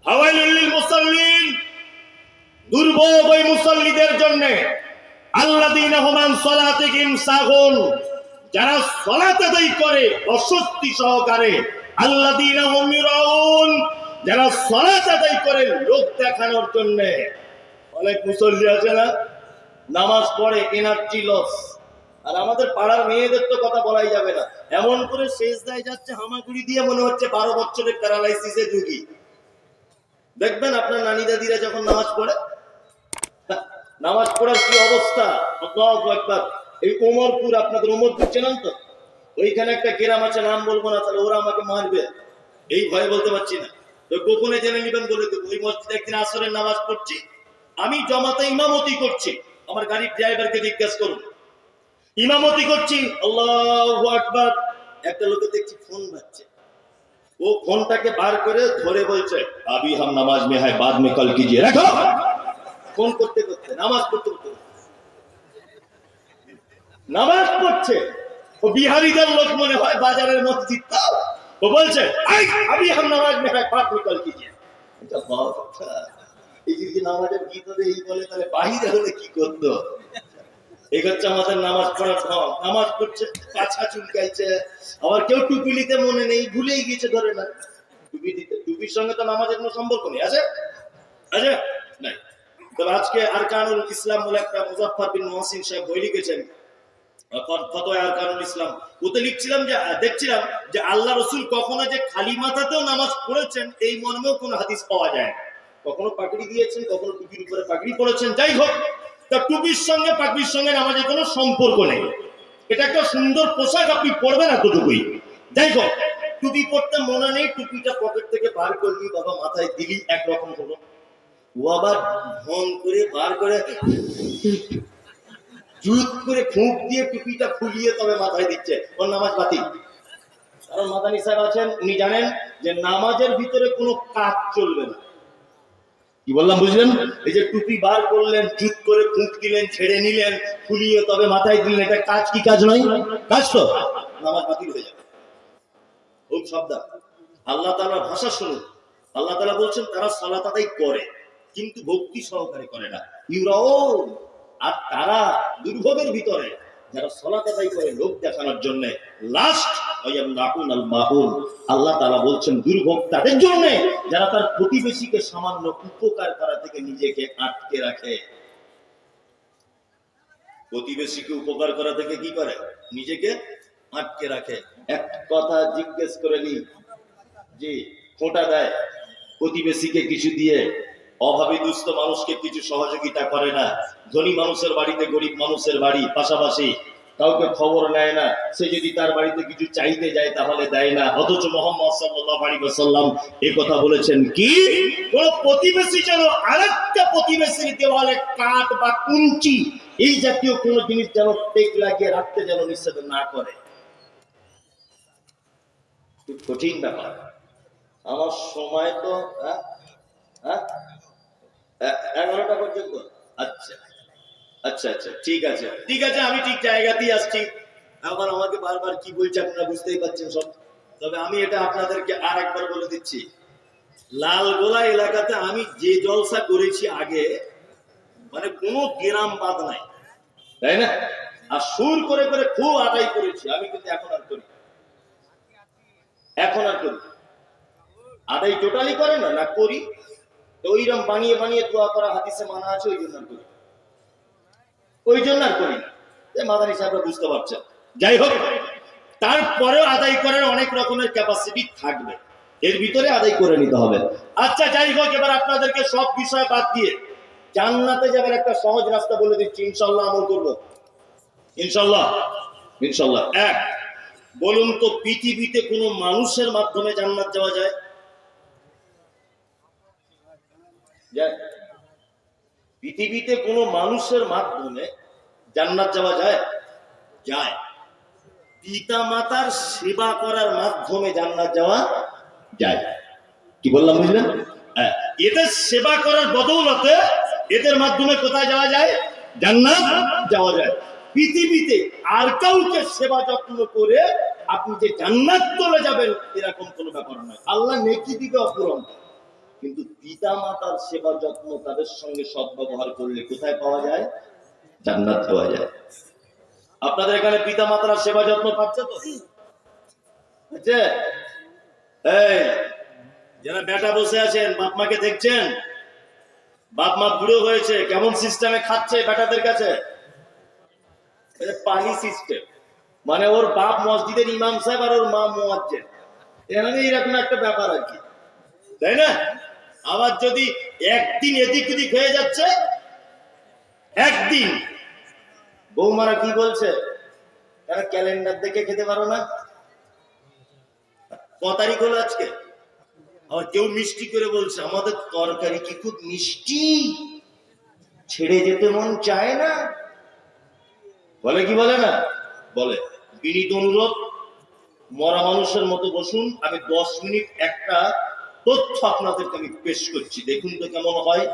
ফাওয়াইলুল লিল মুসাল্লিন, দুর্ভোগ ওই মুসাল্লিদের জন্য, আল্লাযীনা হুম আন সালাতিহিম সাহুন, যারা সালাত আদায় করে অস্বস্তি সহকারে, আল্লাযীনা হুম ইউরাউন, যারা সালাত আদায় করে লোক দেখানোর জন্য। অনেক মুসল্লি আছে না, নামাজ পড়ে এনার্জি লস, আর আমাদের পাড়ার মেয়েদের তো কথা বলাই যাবে না, এমন করে সেজদায় যাচ্ছে হামাগুড়ি দিয়ে, মনে হচ্ছে 12 বছরের প্যারালাইসিসের রোগী। দেখবেন আপনার নানি দাদিরা যখন নামাজ পড়ে, নামাজ পড়ার কি অবস্থা। আল্লাহু আকবার। এই ওমরপুর, আপনাদের ওমরপুর চেনেন তো, ওইখানে একটা গ্রাম আছে, নাম বলবো না, তাহলে ওরা আমাকে মারবে, এই ভয়ে বলতে পারছি না, তো গোপনে জেনে নিবেন বলে দেবো। ওই মসজিদে একদিন আসরের নামাজ পড়ছি, আমি জমাতে ইমামতি করছি, আমার গাড়ির ড্রাইভারকে জিজ্ঞাসা করুন, ইমামতি করছি, আল্লাহু আকবার, একটা লোকে দেখছি ফোন বাজছে, ও ফোনটাকে বার করে ধরে বলছে, আবি হাম নামাজ মে হ্যায়, বাদ মে কল কিজিয়ে। রাখো, ফোন করতে করতে নামাজ পড়তে পড়তে নামাজ পড়ছে। ও বিহারিদের লোক মনে হয়, বাজারের মসজিদ, ও বলছে আবি হাম নামাজ মে হ্যায়, বাদ মে কল কিজিয়ে। এটা বহুত আচ্ছা। এই যে নামাজের ভিতরে এই বলে, তাহলে বাহিরে হলে কি করতো? এই হচ্ছে আমাদের নামাজ পড়ার ঢং। নামাজ পড়ছে, পাছা চুলকাইছে, আবার কেউ টুপি নিতে মনে নেই, ভুলেই গিয়েছে, ধরে না টুপি দিতে। টুপির সঙ্গে তো নামাজের কোনো সম্পর্ক নেই, আছে আছে নাই। তবে আজকে আরকানুল ইসলাম বলে একটা মুজাফফর বিন মুহসিন সাহেব বই লিখেছেন, ফতোয়া আরকানুল ইসলাম। ওতে লিখছিলাম যে, দেখছিলাম যে আল্লাহ রসুল কখনো যে খালি মাথাতেও নামাজ পড়েছেন এই মর্মেও কোনো হাদিস পাওয়া যায় না। কখনো পাগড়ি দিয়েছেন, কখনো টুপির উপরে পাগড়ি পড়েছেন। যাই হোক, তা টুপির সঙ্গে পাগড়ির সঙ্গে নামাজের কোনো সম্পর্ক নেই। এটা একটা সুন্দর পোশাক, আপনি পরবেন এতটুকুই। যাই হোক, টুপি পরতে মনে নেই, টুপিটা পকেট থেকে বার করলি, বাবা মাথায় দিলি, একরকম হলো। ও আবার ভং করে বার করে জুত করে ফুঁক দিয়ে টুপিটা ফুলিয়ে তবে মাথায় দিচ্ছে, ওর নামাজ বাতিল। কারণ মাদানী সাহেব আছেন, উনি জানেন যে নামাজের ভিতরে কোনো কাজ চলবে না। কি বললাম বুঝলেন? এই যে টুপি বার করলেন, জুত করে ফুঁক দিলেন, ছেড়ে নিলেন, ফুলিয়ে তবে মাথায় দিলেন, এটা কাজ কি কাজ নয়? কাজ তো, নামাজ বাতিল হয়ে যাবে। খুব সাবধান। আল্লাহ তাআলার ভাষা শুনুন। আল্লাহ তাআলা বলছেন তারা সালাত আদায় করে কিন্তু ভক্তি সহকারে করে না, ইউরাউন। আর তারা দুর্ভোগের ভিতরে, যারা সালাত আদায় করে লোক দেখানোর জন্য, লাস্ট ওয়ায়ামনাউন আল মাউন। আল্লাহ তাআলা বলছেন দুর্ভোগ তাদের জন্য যারা তার প্রতিবেশীকে সামান্য উপকার করা থেকে নিজেকে আটকে রাখে। প্রতিবেশীকে উপকার করা থেকে কি করে? নিজেকে আটকে রাখে। এক কথা জিজ্ঞেস করে নি, জি, খোঁটা দেয়, প্রতিবেশীকে কিছু দিয়ে, অভাবী দুস্থ মানুষকে কিছু সহযোগিতা করে না, ধনী মানুষের বাড়িতে গরিব মানুষের বাড়ি পাশাপাশি, কাউকে খবর নেয় না, সে যদি তার বাড়িতে কিছু চাইতে যায় তাহলে দেয় না। অথচ মুহাম্মদ সাল্লাল্লাহু আলাইহি ওয়াসাল্লাম এই কথা বলেছেন, কি কোন প্রতিবেশী যেন আরেকটা প্রতিবেশীর দেওয়ালে কাঠ বা কুঞ্চি এই জাতীয় কোন জিনিস যেন টেক লাগিয়ে রাখতে যেন নিষেধ না করে। খুব কঠিন ব্যাপার। আমার সময় তো 11টা পর্যন্ত। আচ্ছা আচ্ছা আচ্ছা, ঠিক আছে ঠিক আছে, আমি ঠিক জায়গাতেই আসছি। আবার আমাকে বারবার কি বলছে আপনারা বুঝতেই পারছেন সব। তবে আমি এটা আপনাদেরকে আর একবার বলে দিচ্ছি, লালগোলা এলাকাতে আমি যে জলসা করেছি আগে, মানে কোনো গ্রাম বাদ নাই, তাই না? আর সুর করে করে খুব আদায় করেছি আমি, কিন্তু এখন আর করি, এখন আর করি। আদায় টোটালি করে না, না করি তো ওইরকম বানিয়ে বানিয়ে দোয়া করা হাদিসে মানা আছে, ওই জন্য আর করি, ওই জন্য আর করি না। মাদানী সাহেবরা বুঝতে পারছেন। যাই হোক, তারপরেও আদায় করার অনেক রকমের ক্যাপাসিটি থাকবে, এর ভিতরে আদায় করে নিতে হবে। আচ্ছা যাই হোক, এবার আপনাদেরকে সব বিষয় বাদ দিয়ে জান্নাতে যাবার একটা সহজ রাস্তা বলে দিচ্ছি, ইনশাল্লাহ আমল করব, ইনশাল্লাহ ইনশাল্লাহ। এক, বলুন তো পৃথিবীতে কোনো মানুষের মাধ্যমে জান্নাত যাওয়া যায়? পৃথিবীতে কোনো মানুষের মাধ্যমে জান্নাত যাওয়া যায়? যায়। পিতা মাতার সেবা করার মাধ্যমে জান্নাত যাওয়া যায়। কি বললাম বুঝলেন? হ্যাঁ, এদের সেবা করার বদৌলতে এদের মাধ্যমে কোথায় যাওয়া যায়? জান্নাত যাওয়া যায়। পৃথিবীতে আর কাউকে সেবা যত্ন করে আপনি যে জান্নাত চলে যাবেন এরকম কোনো ব্যাপার নয়। আল্লাহ নেকি দিবে অপূরন্ত। কিন্তু পিতা মাতার সেবা যত্ন তাদের সঙ্গে সদ্ব্যবহার করলে কোথায় পাওয়া যায়? জান্নাত পাওয়া যায়। আপনাদের এখানে পিতা মাতার সেবা যত্ন পাচ্ছে তো? এই যারা বেটা বসে আছেন, বাপ মাকে দেখছেন? বাপ মা বুড়ো হয়েছে, কেমন সিস্টেমে খাচ্ছে বেটাদের কাছে? পানি সিস্টেম, মানে ওর বাপ মসজিদের ইমাম সাহেব আর ওর মা মুয়াজ্জিন, এরকম একটা ব্যাপার আর কি, তাই না? আবার যদি একদিন এদিক ওদিক হয়ে যাচ্ছে, একদিন বৌমারা কি বলছে, তারা ক্যালেন্ডার দেখে খেতে পারো না? ক তারিখ হলো আজকে? আর কেউ মিষ্টি করে বলছে আমাদের তরকারি কি খুব মিষ্টি, ছেড়ে যেতে মন চায় না, বলে কি বলে না? বলে। বিনীত অনুরোধ, মরা মানুষের মতো বসুন, আমি 10 মিনিট একটা তথ্য আপনাদেরকে আমি পেশ করছি, দেখুন তো কেমন হয়।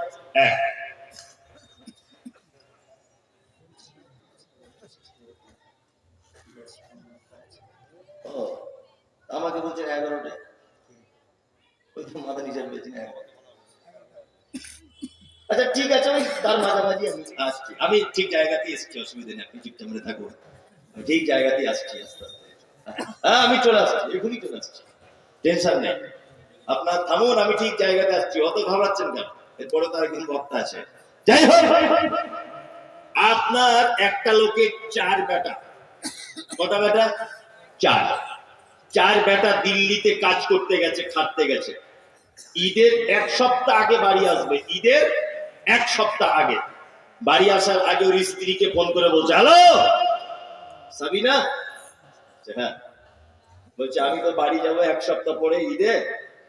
আমাকে বলছেন 11টায়, ওই তো মাথা নিচে পেয়েছেন 11। আচ্ছা ঠিক আছে, ওই তার মাঝামাঝি আমি আসছি, আমি ঠিক জায়গাতেই এসছি, অসুবিধা নেই, আপনি চুপচাপ করে থাকুন, ঠিক জায়গাতেই আসছি আস্তে আস্তে। হ্যাঁ আমি চলে আসছি, এখনই চলে আসছি, টেনশন নেই, আপনার থামুন, আমি ঠিক জায়গাতে আসছি, অত ঘাবড়াচ্ছেন কেন? এরপরে তার একজন বক্তা আছে। যাই হোক, আপনার একটা লোকের 4 বেটা, কটা বেটা? 4 বেটা দিল্লিতে কাজ করতে গেছে, খাটতে গেছে। ঈদের 1 সপ্তাহ আগে বাড়ি আসবে, ঈদের 1 সপ্তাহ আগে বাড়ি আসার আগে ওর স্ত্রীকে ফোন করে বলছে, হ্যালো সাবিনা, হ্যাঁ, বলছে আমি তো বাড়ি যাবো 1 সপ্তাহ পরে ঈদে,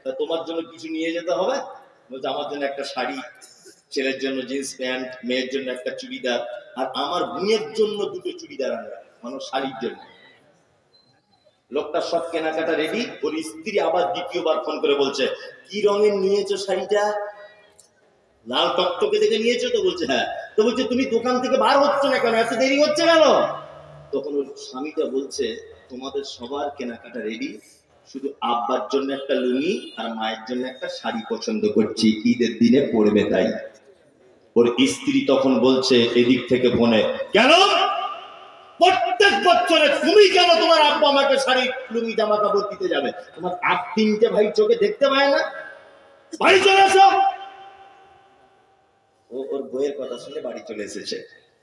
তা তোমার জন্য কিছু নিয়ে যেতে হবে। বলছে আমার জন্য একটা শাড়ি, ছেলের জন্য জিন্স প্যান্ট, মেয়ের জন্য একটা চুড়িদার, আর আমার বোনের জন্য 2টো চুড়িদার আনবে, মানে শাড়ির জন্য। লোকটা সব কেনাকাটা রেডি, ওর স্ত্রী আবার দ্বিতীয়বার ফোন করে বলছে, কি রঙের নিয়েছো শাড়িটা? লাল টকটকে দেখে নিয়েছো তো? বলছে হ্যাঁ। তো বলছে তুমি দোকান থেকে বার হচ্ছে না কেন, এত দেরি হচ্ছে কেন? তখন ওর স্বামীটা বলছে, তোমাদের সবার কেনাকাটা রেডি, শুধু আব্বার জন্য একটা লুঙ্গি আর মায়ের জন্য একটা শাড়ি পছন্দ করছি, ঈদের দিনে পরবে তাই। ওর স্ত্রী তখন বলছে এদিক থেকে ফোনে, কেন প্রত্যেক বছরে তুমি কেন তোমার আব্বা আমাকে শাড়ি লুঙ্গি জামা কাপড় দিতে যাবে? তোমার 8-3টে ভাই চোখে দেখতে পায় না? বাড়ি চলে এসো। ও ওর বইয়ের কথা শুনে বাড়ি চলে এসেছে।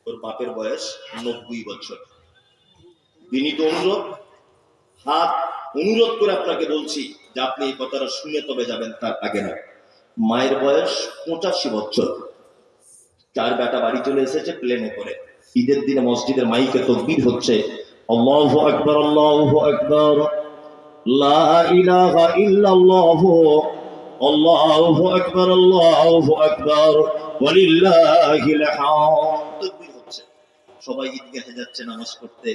ওর বাপের বয়স 90 বছর। বিনীত অনুরোধ, হাত অনুরোধ করে আপনাকে বলছি যে আপনি এই কথাটা শুনে তবে যাবেন, তার আগে না। মায়ের বয়স 85 বছর। 4 বেটা বাড়ি চলে এসেছে প্লেনে করে। ঈদের দিনে মসজিদের মাইকে তাকবীর হচ্ছে, আল্লাহু আকবার, আল্লাহু আকবার, লা ইলাহা ইল্লাল্লাহ, আল্লাহু আকবার, আল্লাহু আকবার, ওয়ালিল্লাহিল হামদ। তাকবীর হচ্ছে, সবাই ঈদগাহে যাচ্ছে নামাজ পড়তে।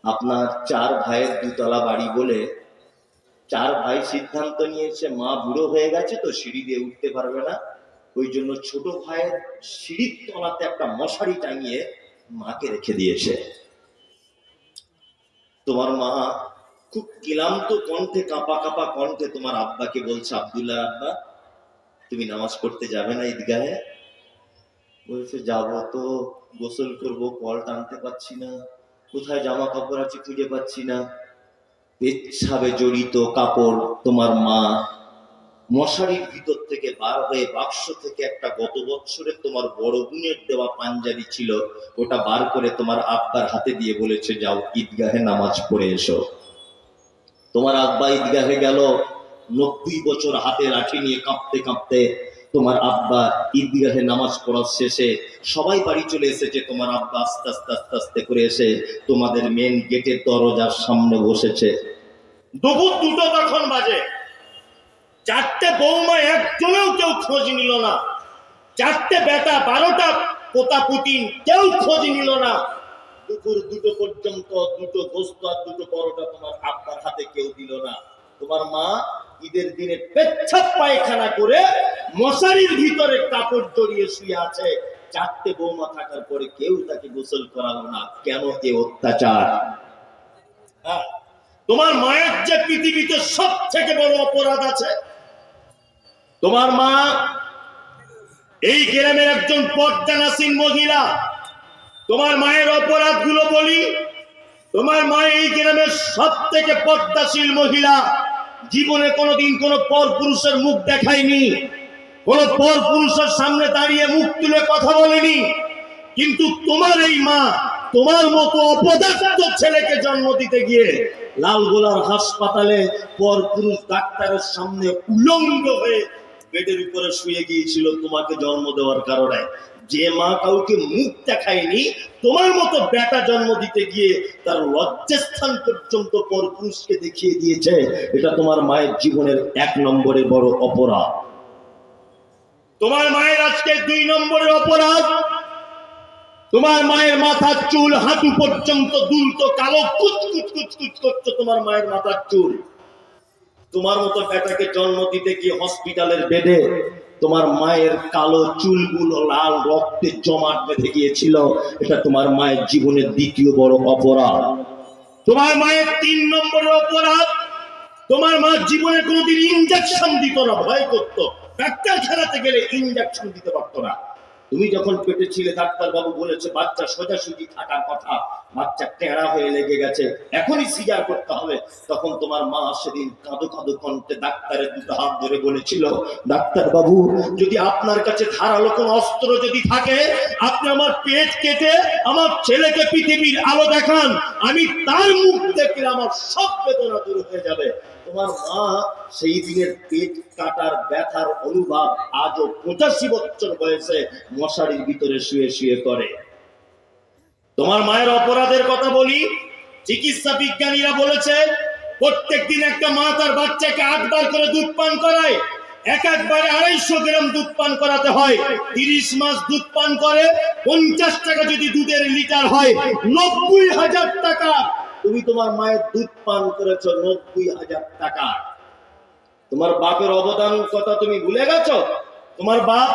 আপনার 4 ভাইয়ের 2 তলা বাড়ি বলে 4 ভাই সিদ্ধান্ত নিয়েছে, মা বুড়ো হয়ে গেছে তো সিঁড়ি দিয়ে উঠতে পারবে না, ওই জন্য ছোট ভাইয়ের সিঁড়ির তলাতে একটা মশারি টাঙিয়ে মাকে রেখে দিয়েছে। তোমার মা খুব ক্লান্ত কণ্ঠে, কাঁপা কাঁপা কণ্ঠে তোমার আব্বাকে বলছে, আব্দুল্লাহ আব্বা তুমি নামাজ পড়তে যাবে না ঈদগাহে? বলছে যাবো তো, গোসল করব, কল টানতে পারছি না, কোথায় জামা কাপড় আছে খুঁজে পাচ্ছি না। পেচ্ছাবে জড়িত কাপড় তোমার মা মশারির ভিতর থেকে বার হয়ে বাক্স থেকে একটা গত বছরের তোমার বড় বোনের দেওয়া পাঞ্জাবি ছিল, ওটা বার করে তোমার আব্বার হাতে দিয়ে বলেছে যাও ঈদগাহে নামাজ পড়ে এসো। তোমার আব্বা ঈদগাহে গেল, 90 বছর হাতে লাঠি নিয়ে কাঁপতে কাঁপতে। তোমার আব্বা ঈদগাহে নামাজ পড়ার শেষে সবাই বাড়ি চলে এসেছে, তোমার আব্বা আস্তে আস্তে আস্তে আস্তে করে এসে তোমাদের মেন গেটের দরজার সামনে বসেছে। দুপুর 2টো তখন বাজে। 4টে বৌমা একজনেও কেউ খোঁজ নিল না, 4টে বেটা 12টা পোতা পুতিন কেউ খোঁজ নিল না। দুপুর 2টো পর্যন্ত 2টো গোস্ত আর 2টো পরোটা তোমার আব্বার হাতে কেউ দিল না। তোমার মা ঈদের দিনে পেচ্ছাপ পায়খানা করে মশারির ভিতরে কাপড় জড়িয়ে শুয়ে আছে। 4টে বৌমা থাকার পরে কেউ তাকে গোসল করালো না। কেন এ অত্যাচার? তোমার মায়ের যে পৃথিবীতে সব থেকে বড় অপরাধ আছে, তোমার মা এই গ্রামের একজন পর্দানাসীন মহিলা। তোমার মায়ের অপরাধগুলো বলি। তোমার মা এই গ্রামের সব থেকে পর্দাশীল মহিলা। জীবনে কোনোদিন কোনো পর পুরুষের মুখ দেখায়নি, কোন পর পুরুষের সামনে দাঁড়িয়ে মুখ তুলে কথা বলেনি। কিন্তু তোমার এই মা তোমার মতো অপদার্থ ছেলেকে জন্ম দিতে গিয়ে লালগোলার হাসপাতালে পর পুরুষ ডাক্তারের সামনে উলঙ্গ হয়ে বেডের উপরে শুয়ে গিয়েছিল তোমাকে জন্ম দেওয়ার কারণে। যে মা কাউকে মুখ দেখায়নি, তোমার মতো বেটা জন্ম দিতে গিয়ে তার লজ্জাস্থান পর্যন্ত পর পুরুষকে দেখিয়ে দিয়েছে, এটা তোমার মায়ের জীবনের 1 নম্বরের বড় অপরাধ। তোমার মায়ের আজকে 2 নম্বরের অপরাধ, তোমার মায়ের মাথার চুল হাঁটু পর্যন্ত দুলতো কালো, কুচকুচ কুচকুচ করছে তোমার মায়ের মাথার চুল। তোমার মতো বেটাকে জন্ম দিতে গিয়ে হসপিটালের বেডে তোমার মায়ের কালো চুলগুলো লাল রক্তে জমাট বেঁধে গিয়েছিল, এটা তোমার মায়ের জীবনের 2য় বড় অপরাধ। তোমার মায়ের 3 নম্বরের অপরাধ, তোমার মা জীবনে কোনোদিন ইনজেকশন দিত না, ভয় করত। ডাক্তার খেলাতে গেলে ইনজেকশন দিতে পারতো না। তুমি যখন পেটে ছিলে ডাক্তার বাবু বলেছে বাচ্চা সোজাসুজি থাকার কথা, বাচ্চা টেরা হয়ে লেগে গেছে, এখনই সিজার করতে হবে। তখন তোমার মা সেদিন কাঁদো কাঁদো কণ্ঠে ডাক্তারের 2 হাত ধরে বলেছিল, ডাক্তার বাবু যদি আপনার কাছে ধারালো কোন অস্ত্র যদি থাকে, আপনি আমার পেট কেটে আমার ছেলেকে পৃথিবীর আলো দেখান, আমি তার মুখ দেখলে আমার সব বেদনা দূর হয়ে যাবে। তোমার মা সেই দিনের পেট কাটার ব্যথার অনুভব আজও 85 বছর বয়সে মশারির ভিতরে শুয়ে শুয়ে করে। তোমার মায়ের অপরাধের কথা বলি। চিকিৎসা বিজ্ঞানীরা বলেছে প্রত্যেকদিন একটা মা তার বাচ্চাকে 8 বার করে দুধ পান করায়। একবারে 250 গ্রাম দুধ পান করাতে হয়। 30 মাস দুধ পান করে 50 টাকা যদি দুধের লিটার হয়, 90,000 টাকা। তুমি তোমার মায়ের দুধ পান করেছো 90,000 টাকা। তোমার বাপের অবদান কথা তুমি ভুলে গেছো? তোমার বাপ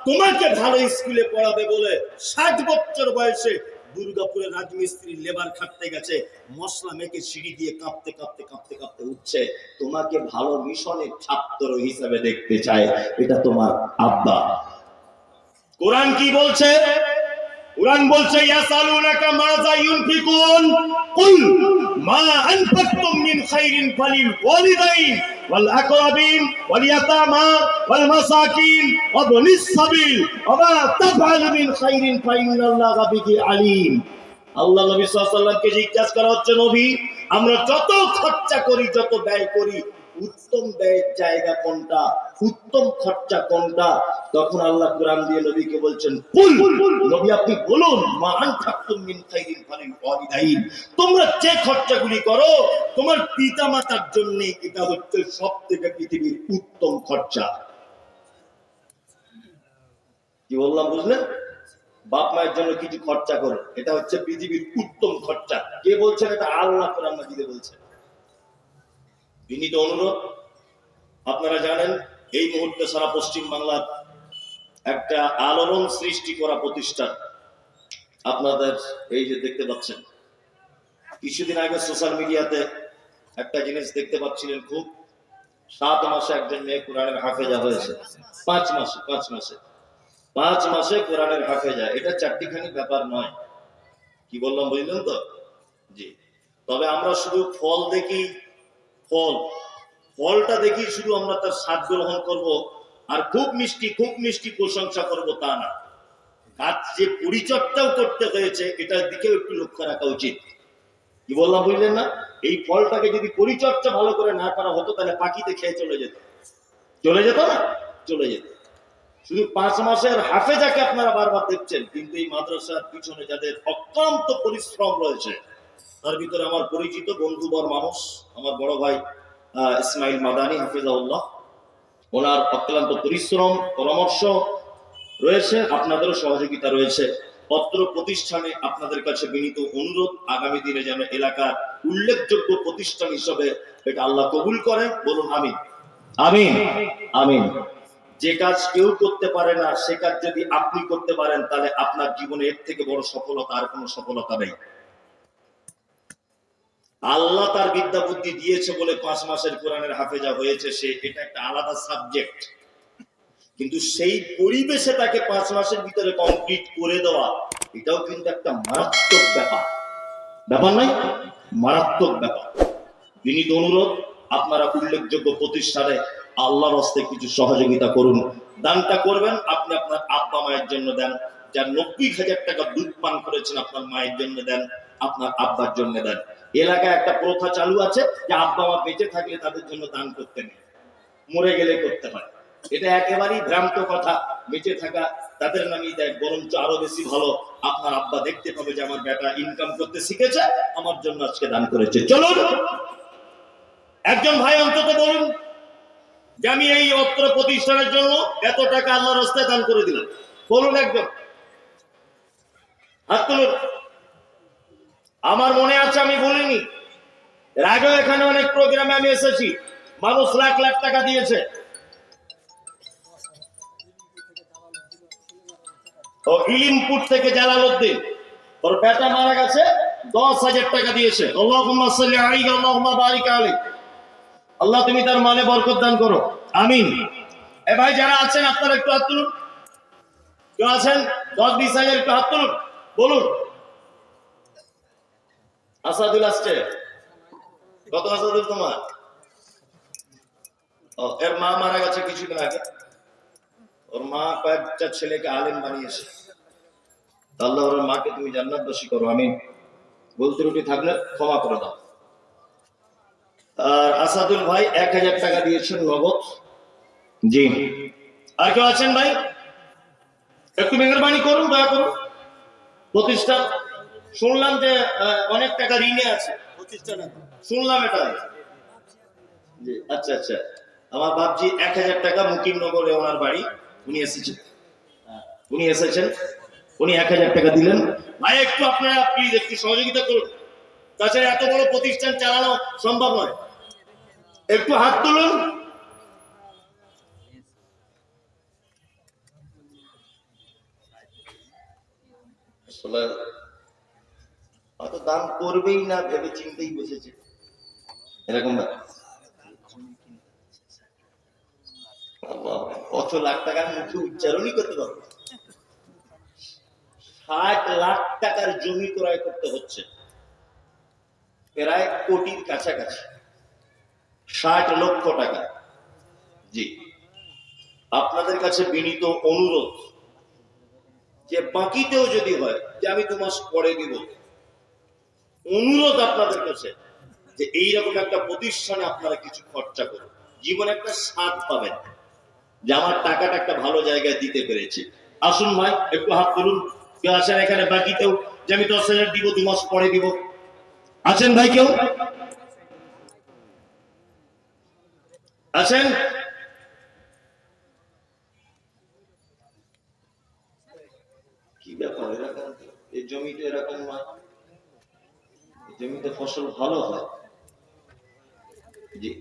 তোমাকে ভালো স্কুলে পড়াবে বলে 60 বছর বয়সে দুর্গাপুরে রাজমিস্ত্রির লেবার খাটতে গেছে, মশলা মেখে সিঁড়ি দিয়ে কাঁপতে কাঁপতে কাঁপতে কাঁপতে উঠছে। তোমাকে ভালো মিশনের ছাত্র হিসেবে দেখতে চায়, এটা তোমার আব্বা। কোরআন কি বলছে? কোরআন বলছে ইয়াসালুনাকা মাযা ইউনফিকুন কুল মা আনফাকতুম মিন খাইরিন ফালিল ওয়ালিদাইন ওয়াল আকরাবিন ওয়াল ইয়াতামা ওয়াল মাসাকিন ওয়া বনিস সাবিল ওয়া মা তাফআলু মিন খাইরিন ফাইন্নাল্লাহা বিহি আলিম। আল্লাহ নবী সাল্লাল্লাহু আলাইহি ওয়াসাল্লামকে জিজ্ঞাসা করা হচ্ছে, নবী আমরা যত খরচা করি, যত ব্যয় করি, উত্তম ব্যয়ের জায়গা কোনটা, উত্তম খরচা কোনটা? তখন আল্লাহ কোরআন দিয়ে নবীকে বলছেন, কুল নবী আপনি বলুন, মা আনফাকতুম মিন খাইরিন ফালিল ওয়ালিদাইন, তোমরা যে খরচাগুলি করো তোমার পিতামাতার জন্য, এটা হচ্ছে সবথেকে পৃথিবীর উত্তম খরচা। কি বললাম বুঝলেন? বাপ মায়ের জন্য কিছু খরচা করো, এটা হচ্ছে পৃথিবীর উত্তম খরচা। কে বলছেন? এটা আল্লাহ কোরআন মাজিদে বলছেন। বিনীত অনুরোধ, আপনারা জানেন এই মুহূর্তে সারা পশ্চিম বাংলার একটা আলোড়ন সৃষ্টি করা প্রতিষ্ঠান আপনাদের এই যে দেখতে পাচ্ছেন। কিছুদিন আগে সোশ্যাল মিডিয়াতে একটা জিনিস দেখতে পাচ্ছিলেন, খুব 7 মাসে একজন মেয়ে কোরআনের হাফেজা হয়েছে। 5 মাসে কোরআনের হাফেজা। এটা চারটিখানি ব্যাপার নয়। কি বললাম বুঝলেন তো? জি। তবে আমরা শুধু ফল দেখি, ফলটা দেখি শুধু, আমরা তার স্বাদ গ্রহণ করব আর খুব মিষ্টি প্রশংসা করব তা না। কাজ যে পরিচর্যাও করতে হয়েছে এটার দিকেও একটু লক্ষ্য রাখা উচিত। কি বললাম বুঝলেন না? এই ফলটাকে যদি পরিচর্যা ভালো করে না করা হতো তাহলে পাখিতে খেয়ে চলে যেত না, চলে যেত। শুধু 5 মাসের হাফেজাকে আপনারা বারবার দেখছেন, কিন্তু এই মাদ্রাসার পিছনে যাদের অক্লান্ত পরিশ্রম রয়েছে, তার ভিতরে আমার পরিচিত বন্ধুবর মানুষ, আমার বড় ভাই ইসমাইল মাদানী হাফেজাউল্লাহ, ওনার অক্লান্ত পরিশ্রম, পরামর্শ রয়েছে, আপনাদেরও সহযোগিতা রয়েছে। পত্র প্রতিষ্ঠানে আপনাদের কাছে বিনীত অনুরোধ, আগামী দিনে যেন এলাকার উল্লেখযোগ্য প্রতিষ্ঠান হিসেবে এটা আল্লাহ কবুল করেন। বলুন আমিন, আমিন, আমিন। যে কাজ কেউ করতে পারে না সে কাজ যদি আপনি করতে পারেন, তাহলে আপনার জীবনে এর থেকে বড় সফলতা আর কোনো সফলতা নেই। আল্লাহ তার বিদ্যা বুদ্ধি দিয়েছে বলে 5 মাসের কোরআনের হাফেজা হয়েছে সে, এটা একটা আলাদা সাবজেক্ট। কিন্তু সেই পরিবেশে তাকে 5 মাসের ভিতরে কমপ্লিট করে দেওয়া, এটাও কিন্তু একটা মারাত্মক ব্যাপার। ব্যাপার নাই, মারাত্মক ব্যাপার। বিনীত অনুরোধ, আপনারা উল্লেখযোগ্য প্রতিষ্ঠানে আল্লাহর হস্তে কিছু সহযোগিতা করুন। দানটা করবেন আপনি আপনার আব্বা মায়ের জন্য দেন, যার 90,000 টাকা দুধ পান করেছেন আপনার মায়ের জন্য দেন, আপনার আব্বার জন্য দেন। এলাকায় একটা প্রথা চালু আছে যে আব্বা মা বেঁচে থাকলে তাদের জন্য দান করতে নেই, মরে গেলে করতে হয়। এটা একেবারেই ভ্রান্ত কথা। বেঁচে থাকা তাদের নামই দেয়, বরঞ্চ আরো বেশি ভালো আপনার আব্বা দেখতে পাবে যে আমার বেটা ইনকাম করতে শিখেছে, আমার জন্য আজকে দান করেছে। চলুন একজন ভাই অন্তত বলুন যে আমি এই অত্র প্রতিষ্ঠানের জন্য এত টাকা আল্লাহর রাস্তায় দান করে দিলাম। বলুন একজন, হাত তুলুন। আমার মনে আছে আমি বলিনি, এর আগেও এখানে অনেক প্রোগ্রামে আমি এসেছি, মানুষ লাখ লাখ টাকা দিয়েছে। ও ইলিমপুর থেকে জালালউদ্দিন, ওর বেটা মারা গেছে, 10,000 টাকা দিয়েছে। আল্লাহুম্মা সাল্লি আলাইহি আল্লাহুম্মা বারিক আলাইহি। আল্লাহ তুমি তার মালে বরকত দান করো, আমিন। এ ভাই যারা আছেন আপনারা একটু হাত তুলুন। কেউ আছেন 10-20,000 একটু হাত তুলুন, বলুন। আসাদুল আসছে, কত আসাদুল তোমার? এর মা মারা গেছে কিছুদিন আগে, ওর মা কয়েকটা ছেলেকে আলেম বানিয়েছে। আল্লাহ ওর মাকে তুমি জান্নাতবাসী করো, আমিন। বলতে রুটি থাকলে ক্ষমা করে দাও। আর আসাদুল ভাই 1,000 টাকা দিয়েছেন নগদ। জি, আর কেউ আছেন ভাই? একটু মেহরবানি করুন, দয়া করুন। প্রতিষ্ঠান শুনলাম যে অনেক টাকা ঋণে আছে প্রতিষ্ঠানে, শুনলাম এটা। জি, আচ্ছা আচ্ছা। আমার বাপজি 1,000 টাকা মুকিমনগরে ওনার বাড়ি, উনি এসেছেন, উনি 1,000 টাকা দিলেন। ভাই একটু আপনারা প্লিজ একটু সহযোগিতা করুন, তাছাড়া এত বড় প্রতিষ্ঠান চালানো সম্ভব নয়। একটু হাত তুলুন। অত দান করবেই না ভেবে চিন্তেই বসেছে, এরকম না। কত লাখ টাকার মুখে উচ্চারণই করতে পারবো। 60 লাখ টাকার জমি ক্রয় করতে হচ্ছে, প্রায় কোটির কাছাকাছি, 60 লক্ষ টাকা। জি, আপনাদের কাছে বিনীত অনুরোধ যে বাকিতেও যদি হয় যে আমি 2 মাস পরে দিব, অনুরোধ আপনাদের কাছে যে এইরকম একটা প্রতিষ্ঠানে আপনারা কিছু খরচা করুন, জীবনে একটা স্বাদ পাবেন যে আমার টাকাটা একটা ভালো জায়গায় দিতে পেরেছি। আসুন ভাই একটু হাত তুলুন। কেউ আছেন এখানে বাকিতেও যে আমি 10,000 দিব, 2 মাস পরে দিব? আছেন ভাই কেউ? আছেন? কি ব্যাপার, এরকম এই জমিতে এরকম নয়, জমিতে ফসল ভালো হয়। জি,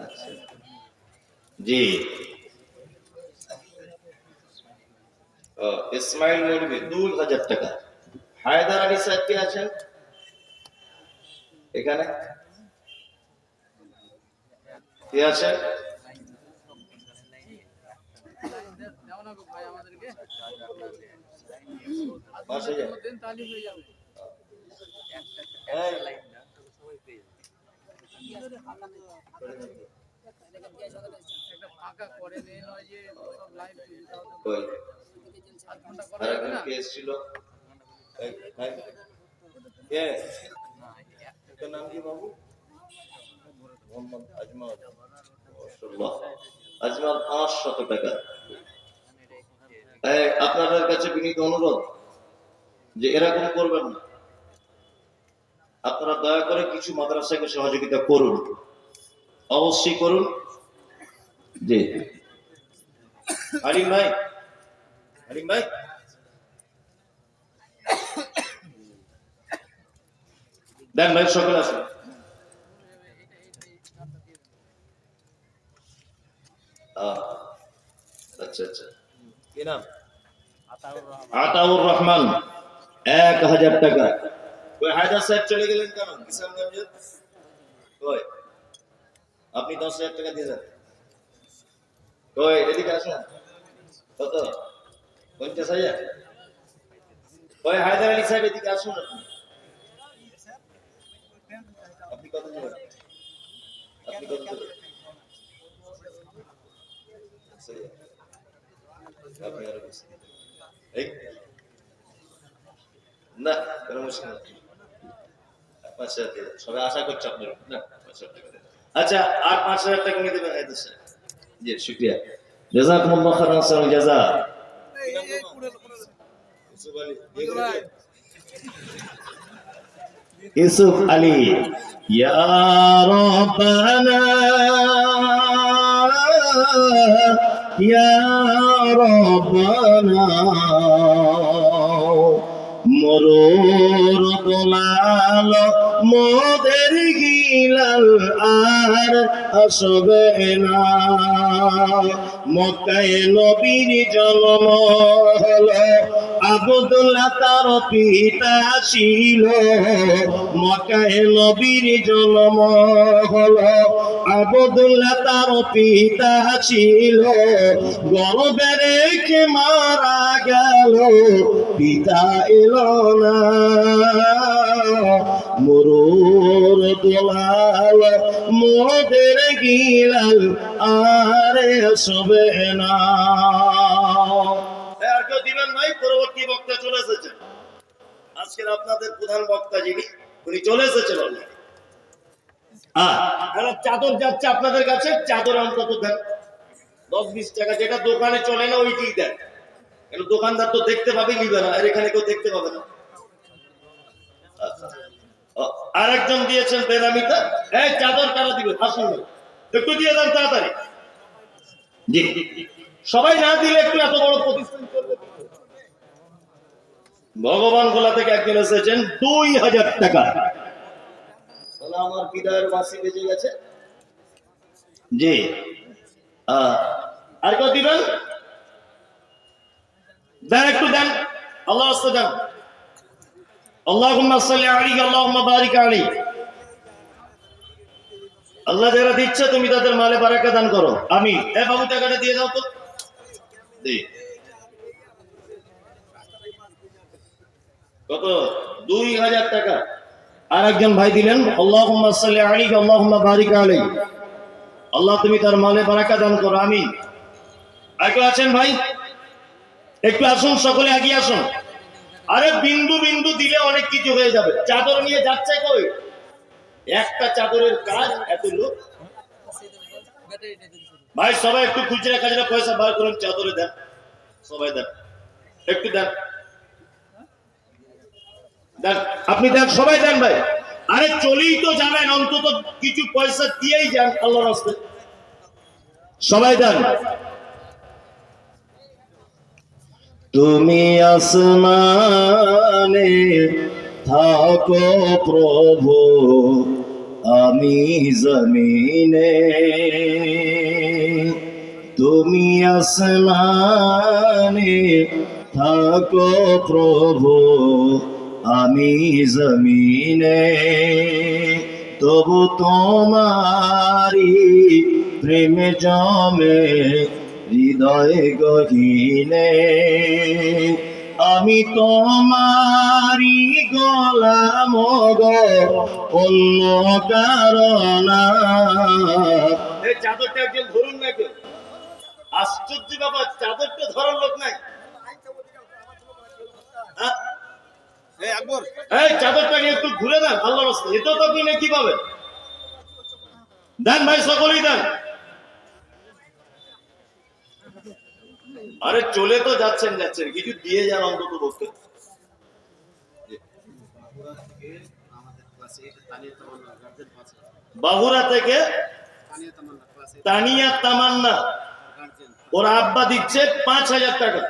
আচ্ছা জি। ইসমাইল মুরগি 2,000 টাকা। হায়দার আলী সাহেব কে আছেন এখানে? কে আছেন? নাম কি বাবু? মোহাম্মদ আজমাল। আজমাল 500 টাকা। আপনাদের কাছে বিনীত অনুরোধ যে এরকম করবেন না, আপনারা দয়া করে কিছু মাদ্রাসাকে সহযোগিতা করুন, অবশ্যই করুন। জি, হালিম ভাই, হালিম ভাই দেন ভাই, সকলে আসুন। আচ্ছা আচ্ছা, কি নাম? আতাউর রহমান 1,000 টাকা। ওই হায়দার সাহেব চলে গেলেন কেন কিষানগঞ্জে? কই আপনি 10,000 টাকা দিয়ে দেন। কই এদিকে আসুন। কত? 50,000। কই হায়দার আলী সাহেব এদিকে আসুন। আপনি কত দেবেন? আপনি কত দেবেন? আপনি আরো বেশি। এই না কোনো মুশকিল নেই। 5,000 দিয়ে দেন। সবাই আশা করছে আপনার না 5,000 টাকা দেন। আচ্ছা আর 5,000 টাকা নিয়ে দেবেন হায়দার সাহেব। জি শুকরিয়া। জাযাকুমুল্লাহু খাইরান ওয়া জাযা। ইউসুফ আলী ইয়া রাব্বানা ইয়া রাব্বানা মরুর দোলাল মোদের গিলাল আর আসবে না। মক্কায় নবীর জন্ম হলো, আব্দুল্লাহ তার পিতা ছিল। মক্কায় নবীর জন্ম হলো, আব্দুল্লাহ তার পিতা ছিল। গর্ভে রেখে মারা গেল, পিতা এলো না। মরুর দোলাল মোদের গিলাল আরে আসবে না। আর কেউ দিবেন নাই? পরবর্তী বক্তা চলে এসেছেন। আজকের আপনাদের প্রধান বক্তা যিনি উনি চলে এসেছেন। চাদর যাচ্ছে আপনাদের কাছে, চাদর অন্তত দেন 10-20 টাকা, যেটা দোকানে চলে না ওইটি দেন। দোকানদার তো দেখতে পাবে, নিবে না। আর এখানে কেউ দেখতে পাবে না। আর একজন দিয়েছেন বেনামিতা। এই চাদর কারা দিবে? আসুন একটু দিয়ে দেন তাড়াতাড়ি। জি সবাই না দিলে একটু এত বড় প্রতিষ্ঠান করবে। ভগবান গোলা থেকে একজন এসেছেন 2,000 টাকা। আমার বিদায়ের বাসি বেজে গেছে। জি আর কেউ দিবেন? দেন একটু দেন, আল্লাহ রাস্তা দেন। আল্লাহুম্মা সাল্লি আলাইহি আল্লাহুম্মা বারিক আলাইহি। আল্লাহ যারা দিচ্ছে তুমি তাদের মালে বারাকা দান করো, আমিন। এ বাবু টাকাটা দিয়ে দাও তো। জি কত? 2,000 টাকা। আর একজন ভাই দিলেন আল্লাহুম্মা সাল্লি আলাইহি আল্লাহুম্মা বারিক আলাইহি। আল্লাহ তুমি তার মালে বারাকা দান করো, আমিন। আর কেউ আছেন ভাই? একটু আসুন, সকলে এগিয়ে আসুন। আরে বিন্দু বিন্দু দিলে অনেক কিছু হয়ে যাবে। চাদর নিয়ে যাচ্ছে কই? একটা চাদরের কাজ এত লোক। ভাই সবাই একটু খুচরা খাজরা পয়সা বার করুন, চাদরে দেন। সবাই দেন, একটু দেন, দেন আপনি দেন, সবাই দেন ভাই। আরে চলেই তো যাবেন, অন্তত কিছু পয়সা দিয়েই যান আল্লাহর রাস্তায়। সবাই দেন। তুমি আসমানে থাকো প্রভু, আমি জমিনে। তুমি আসমানে থাকো প্রভু, আমি জমিনে। তবু তোমারি প্রেম জমে হৃদয় গহীনে। আমি তোমারি গোলাম গো, অন্য কারণ। এই চাদরটা একজন ধরুন না কেউ। আশ্চর্য বাবা, চাদরটা ধরার লোক নাই। এই চাদরটাকে একটু ঘুরে দেন আল্লাহর রাস্তায়। এটাও তো আপনি কি পাবেন? দেন ভাই, সকলেই দেন। আরে চলে তো যাচ্ছেন কিছু দিয়ে যান অন্তত বলতে। বাহুরা থেকে তানিয়া তামান্না, ওর আব্বা দিচ্ছে 5,000 টাকা,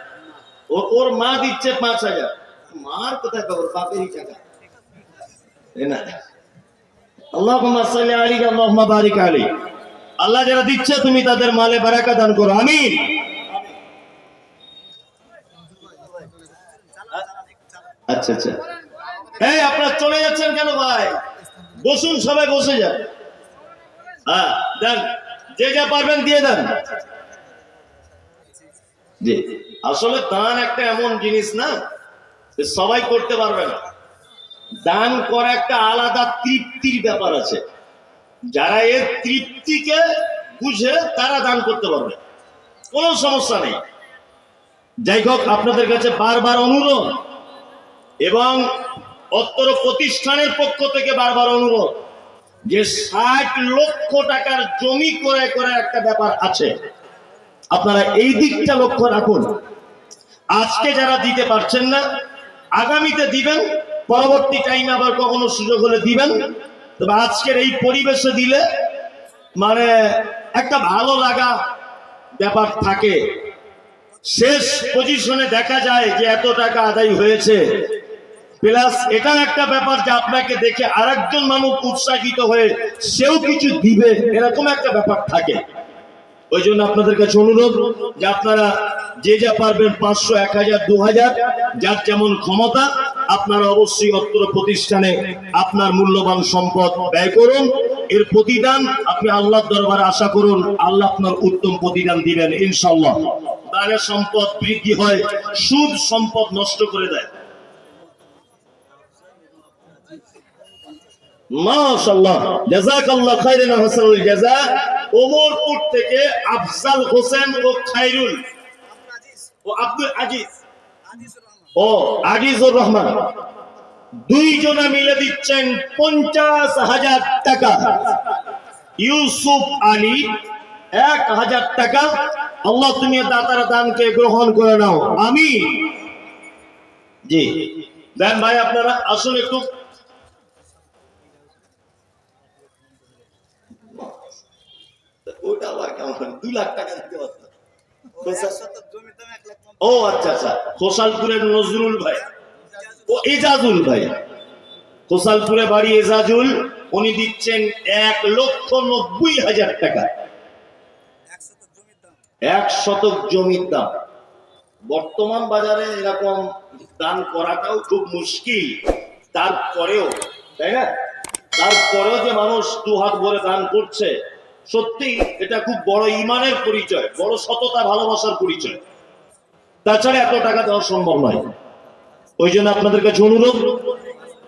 ওর মা দিচ্ছে 5,000। মার কোথায় পাবো? বাপেরই টাকা। আল্লাহুম্মা সাল্লি আলাইহি আল্লাহুম্মা বারিক আলাইহি। আল্লাহ যারা দিচ্ছে তুমি তাদের মালে বারাকা দান করো, আমিন। আচ্ছা আচ্ছা হ্যাঁ, আপনারা চলে যাচ্ছেন কেন ভাই? বসুন, সবাই বসে যান। হ্যাঁ, দেন, যে যা পারবেন দিয়ে দেন। জি, আসলে দান একটা এমন জিনিস না যে সবাই করতে পারবে না। দান করা একটা আলাদা তৃপ্তির ব্যাপার আছে। যারা এর তৃপ্তিকে বুঝে তারা দান করতে পারবে, কোনো সমস্যা নেই। যাই হোক, আপনাদের কাছে বারবার অনুরোধ এবং অত্র প্রতিষ্ঠানের পক্ষ থেকে বারবার অনুরোধ যে 60 লক্ষ টাকার জমি ক্রয় করার একটা ব্যাপার আছে, আপনারা এই দিকটা লক্ষ্য রাখুন। আজকে যারা দিতে পারছেন না, আগামীতে দিবেন, পরবর্তী টাইমে আবার কখনো সুযোগ হলে দিবেন। তবে আজকের এই পরিবেশে দিলে মানে একটা ভালো লাগা ব্যাপার থাকে। শেষ পজিশনে দেখা যায় যে এত টাকা আদায় হয়েছে, প্লাস এটা একটা ব্যাপার যে আপনাকে দেখে আরেকজন মানুষ উৎসাহিত হয়ে সেও কিছু দিবে, এরকম একটা ব্যাপার থাকে। ওই জন্য আপনাদের কাছে অনুরোধ যে আপনারা যে যা পারবেন 500, 1000, 2000, যার যেমন ক্ষমতা, আপনারা অবশ্যই অত্র প্রতিষ্ঠানে আপনার মূল্যবান সম্পদ ব্যয় করুন। এর প্রতিদান আপনি আল্লাহর দরবারে আশা করুন, আল্লাহ আপনার উত্তম প্রতিদান দিবেন ইনশাআল্লাহ। দানের সম্পদ বৃদ্ধি হয়, সুদ সম্পদ নষ্ট করে দেয়। মাশাআল্লাহ, জাযাকাল্লাহ খাইরান ওয়া হাসানুল জাযা। ওমরপুর থেকে আফজাল হোসেন ও খায়রুল ও আব্দুল আজিজ ও আজিজুর রহমান দুইজনে মিলে দিচ্ছেন 50,000 টাকা। ইউসুফ আলী 1,000 টাকা। আল্লাহ তুমি দাতারা দানকে গ্রহণ করে নাও, আমিন। জি দেন ভাই, আপনারা আসলে একটু ওটা আবার কেমন 2 লাখ টাকা দিতে পারত। ও আচ্ছা আচ্ছা, খোসালপুরের নজরুল ভাই ও এজাজুল ভাই, খোসালপুরে বাড়ি এজাজুল, উনি দিচ্ছেন 1,90,000 টাকা। 1 শতক জমির দাম। বর্তমান বাজারে এরকম দান করাটাও খুব মুশকিল, তারপরেও, তাই না, তারপরেও যে মানুষ 2 হাত ভরে দান করছে, সত্যি এটা খুব বড় ইমানের পরিচয়, বড় সততা ভালোবাসার পরিচয়। তাছাড়া এত টাকা দেওয়া সম্ভব নয়। ওই জন্য আপনাদের কাছে অনুরোধ,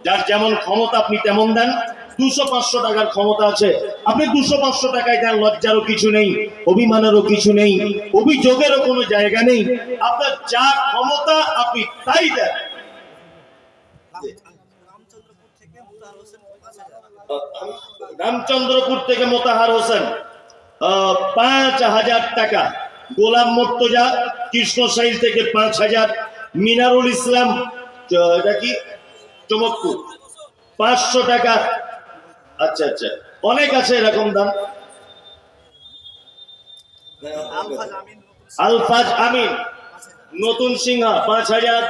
যার যেমন ক্ষমতা আপনি তেমন দেন। 200-500 টাকার ক্ষমতা আছে, আপনি 200-500 টাকায় দেন, লজ্জারও কিছু নেই, অভিমানেরও কিছু নেই, অভিযোগেরও কোনো জায়গা নেই। আপনার যা ক্ষমতা আপনি তাই দেন। রামচন্দ্রপুর থেকে মোতাহার হোসেন 5,000 টাকা। গোলাম মুর্তজা কৃষ্ণসাইল থেকে 5,000। মিনারুল ইসলাম, এটা কি চমকপুর, 500 টাকা। আচ্ছা আচ্ছা, অনেক আছে এরকম দাম। আলফাজ আমিন নতুন সিংহা 5,000।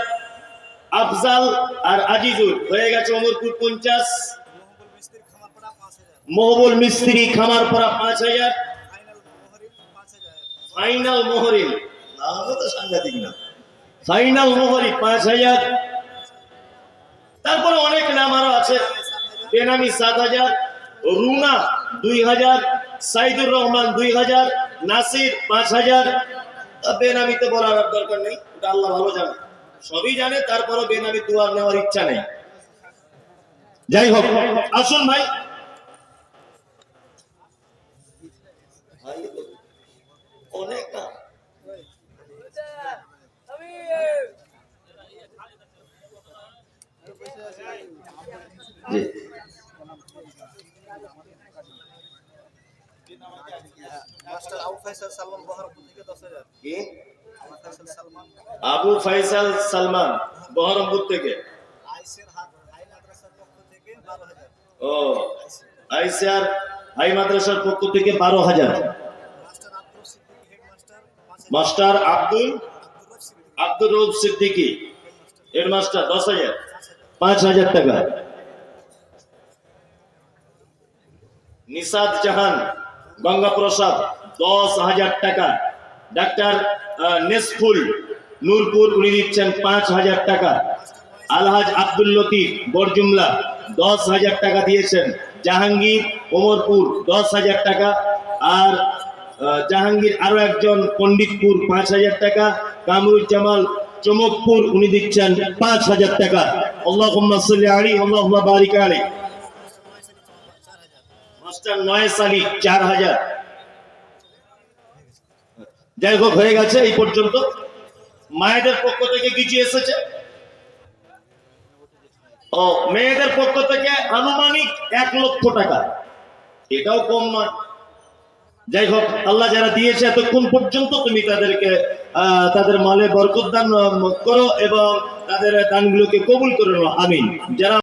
আফজাল আর আজিজুল হয়ে গেছে ওমরপুর 50। মহবুল মিস্ত্রি খামারপাড়া 5,000। ফাইনাল মোহরিন, নামও তো সাংঘাতিক না, ফাইনাল মোহরি 5,000। তারপরে অনেক নাম আরো আছে। বেনামি 7,000, রুনা 2,000, সাইদুর রহমান 2,000, নাসির 5,000। বেনামিতে বলার দরকার নেই, এটা আল্লাহ ভালো জানে, সবই জানে, তারপরও বেনামি দুয়ার নেওয়ার ইচ্ছা নেই। যাই হোক, আসুন ভাই, অনেক না জি আবু ফাইসাল সালমান বহরমপুর থেকে। ও আইসিআর হাই মাদ্রাসার পক্ষ থেকে 12,000। মাস্টার আব্দুর রউফ সিদ্দিকী হেডমাস্টার 10,000, 5,000 টাকা। নিসাদ জাহান গঙ্গাপ্রসাদ 10,000 টাকা। ডাক্তার নেসফুল নূরপুর, উনি দিচ্ছেন 5,000 টাকা। আলহাজ আব্দুল লতিফ বরজুমলা 10,000 টাকা দিয়েছেন। জাহাঙ্গীর ওমরপুর 10,000 টাকা। আর জাহাঙ্গীর আরো একজন পণ্ডিতপুর 5,000 টাকা। কামরুজ্জামাল চমকপুর উনি দিচ্ছেন 5,000 টাকা। আল্লাহুম্মা সাল্লি আলাইহি আল্লাহুম্মা বারিক আলাইহি। Master noise Ali 4,000। যাই হোক, হয়ে গেছে এই পর্যন্ত। মায়েদের পক্ষ থেকে কিছু এসেছে? ও, মেয়েদের পক্ষ থেকে আনুমানিক 1 লক্ষ টাকা, এটাও কম নয়। যাই হোক, আল্লাহ যারা দিয়েছে এতক্ষণ পর্যন্ত, তুমি তাদেরকে তাদের মালে বরকত দান করো এবং তাদের দানগুলোকে কবুল করে নাও, আমিন। যারা